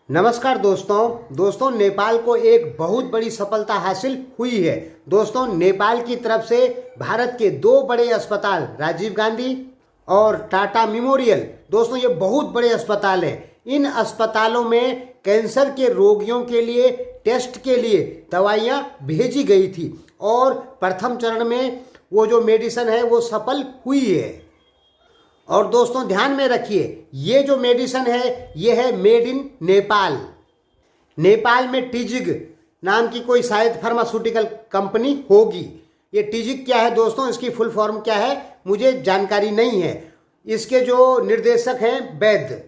नमस्कार दोस्तों नेपाल को एक बहुत बड़ी सफलता हासिल हुई है। दोस्तों, नेपाल की तरफ से भारत के दो बड़े अस्पताल राजीव गांधी और टाटा मेमोरियल, दोस्तों ये बहुत बड़े अस्पताल हैं। इन अस्पतालों में कैंसर के रोगियों के लिए टेस्ट के लिए दवाइयाँ भेजी गई थी और प्रथम चरण में वो जो मेडिसिन है वो सफल हुई है। और दोस्तों ध्यान में रखिए, ये जो मेडिसिन है ये है मेड इन नेपाल। नेपाल में टिजिग नाम की कोई शायद फार्मास्यूटिकल कंपनी होगी। ये टिजिग क्या है दोस्तों, इसकी फुल फॉर्म क्या है मुझे जानकारी नहीं है। इसके जो निर्देशक हैं वैद्य,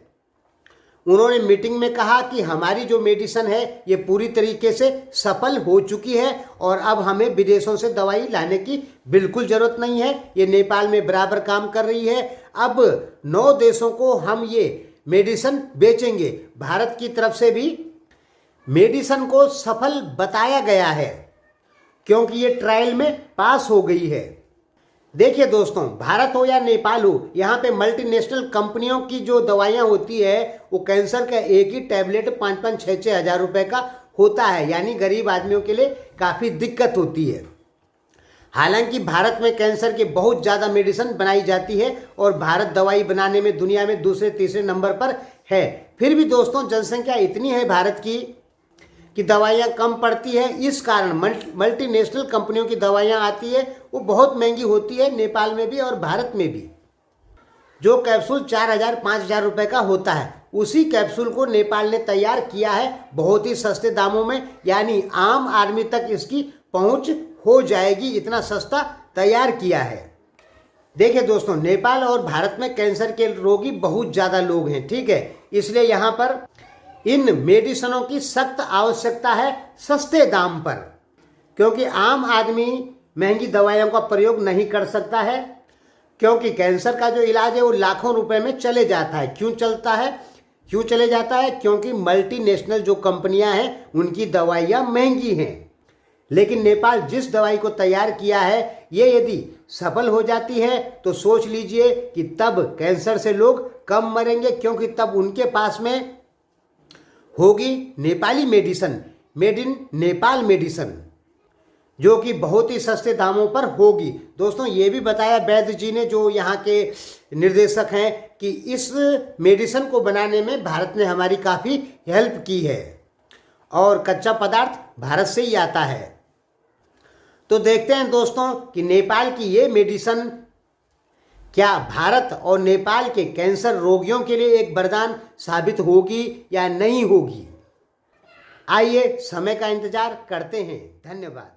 उन्होंने मीटिंग में कहा कि हमारी जो मेडिसिन है ये पूरी तरीके से सफल हो चुकी है और अब हमें विदेशों से दवाई लाने की बिल्कुल जरूरत नहीं है। ये नेपाल में बराबर काम कर रही है। अब 9 देशों को हम ये मेडिसिन बेचेंगे। भारत की तरफ से भी मेडिसिन को सफल बताया गया है क्योंकि ये ट्रायल में पास हो गई है। देखिए दोस्तों, भारत हो या नेपाल हो, यहाँ पे मल्टीनेशनल कंपनियों की जो दवाइयाँ होती है वो कैंसर का एक ही टैबलेट 5-5, 6-6 हज़ार रुपए का होता है। यानी गरीब आदमियों के लिए काफ़ी दिक्कत होती है। हालांकि भारत में कैंसर के बहुत ज़्यादा मेडिसिन बनाई जाती है और भारत दवाई बनाने में दुनिया में दूसरे तीसरे नंबर पर है। फिर भी दोस्तों जनसंख्या इतनी है भारत की कि दवाइयाँ कम पड़ती है। इस कारण मल्टीनेशनल कंपनियों की दवाइयाँ आती है वो बहुत महंगी होती है, नेपाल में भी और भारत में भी। जो कैप्सूल 4,000-5,000 रुपए का होता है, उसी कैप्सूल को नेपाल ने तैयार किया है बहुत ही सस्ते दामों में। यानी आम आदमी तक इसकी पहुंच हो जाएगी, इतना सस्ता तैयार किया है। देखिए दोस्तों, नेपाल और भारत में कैंसर के रोगी बहुत ज़्यादा लोग हैं, ठीक है। इसलिए यहाँ पर इन मेडिसिनों की सख्त आवश्यकता है सस्ते दाम पर, क्योंकि आम आदमी महंगी दवाइयों का प्रयोग नहीं कर सकता है। क्योंकि कैंसर का जो इलाज है वो लाखों रुपए में चले जाता है। क्यों चले जाता है? क्योंकि मल्टीनेशनल जो कंपनियां हैं उनकी दवाइयां महंगी हैं। लेकिन नेपाल जिस दवाई को तैयार किया है ये यदि सफल हो जाती है तो सोच लीजिए कि तब कैंसर से लोग कम मरेंगे, क्योंकि तब उनके पास में होगी Nepali medicine, made in Nepal medicine, जो कि बहुत ही सस्ते दामों पर होगी। दोस्तों ये भी बताया वैद्य जी ने, जो यहाँ के निर्देशक हैं, कि इस मेडिसिन को बनाने में भारत ने हमारी काफ़ी हेल्प की है और कच्चा पदार्थ भारत से ही आता है। तो देखते हैं दोस्तों कि नेपाल की ये मेडिसिन क्या भारत और नेपाल के कैंसर रोगियों के लिए एक वरदान साबित होगी या नहीं होगी। आइए समय का इंतजार करते हैं। धन्यवाद।